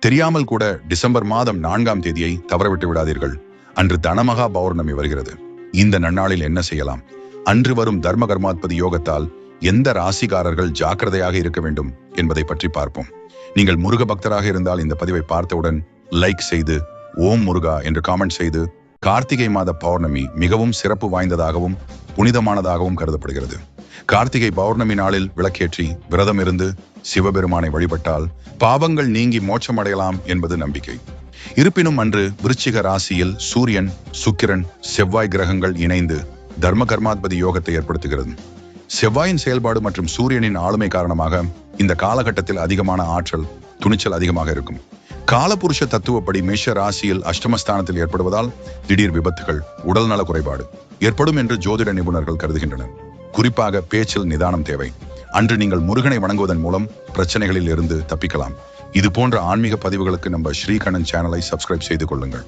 தெரியாமல் கூட டிசம்பர் மாதம் 4ஆம் தேதியை தவறவிட்டு விடாதீர்கள். அன்று தனமகா பௌர்ணமி வருகிறது. இந்த நன்னாளில் என்ன செய்யலாம்? அன்று வரும் தர்ம கர்மாத்பதி யோகத்தால் எந்த ராசிக்காரர்கள் ஜாக்கிரதையாக இருக்க வேண்டும் என்பதை பற்றி பார்ப்போம். நீங்கள் முருக பக்தராக இருந்தால் இந்த பதிவை பார்த்தவுடன் லைக் செய்து ஓம் முருகா என்று காமெண்ட் செய்து, கார்த்திகை மாத பௌர்ணமி மிகவும் சிறப்பு வாய்ந்ததாகவும் புனிதமானதாகவும் கருதப்படுகிறது. கார்த்திகை பௌர்ணமி நாளில் விளக்கேற்றி விரதம் இருந்து சிவபெருமானை வழிபட்டால் பாவங்கள் நீங்கி மோட்சம் அடையலாம் என்பது நம்பிக்கை. இருப்பினும் அன்று விருச்சிக ராசியில் சூரியன், சுக்கிரன், செவ்வாய் கிரகங்கள் இணைந்து தர்ம கர்மாத்பதி யோகத்தை ஏற்படுத்துகிறது. செவ்வாயின் செயல்பாடு மற்றும் சூரியனின் ஆளுமை காரணமாக இந்த காலகட்டத்தில் அதிகமான ஆற்றல், துணிச்சல் அதிகமாக இருக்கும். காலபுருஷ தத்துவப்படி மேஷ ராசியில் அஷ்டமஸ்தானத்தில் ஏற்படுவதால் திடீர் விபத்துகள், உடல் நல குறைபாடு ஏற்படும் என்று ஜோதிட நிபுணர்கள் கருதுகின்றனர். குறிப்பாக பேச்சில் நிதானம் தேவை. அன்று நீங்கள் முருகனை வணங்குவதன் மூலம் பிரச்சனைகளில் இருந்து தப்பிக்கலாம். இது போன்ற ஆன்மீக பதிவுகளுக்கு நம்ம ஸ்ரீகண்ணன் சேனலை சப்ஸ்கிரைப் செய்து கொள்ளுங்கள்.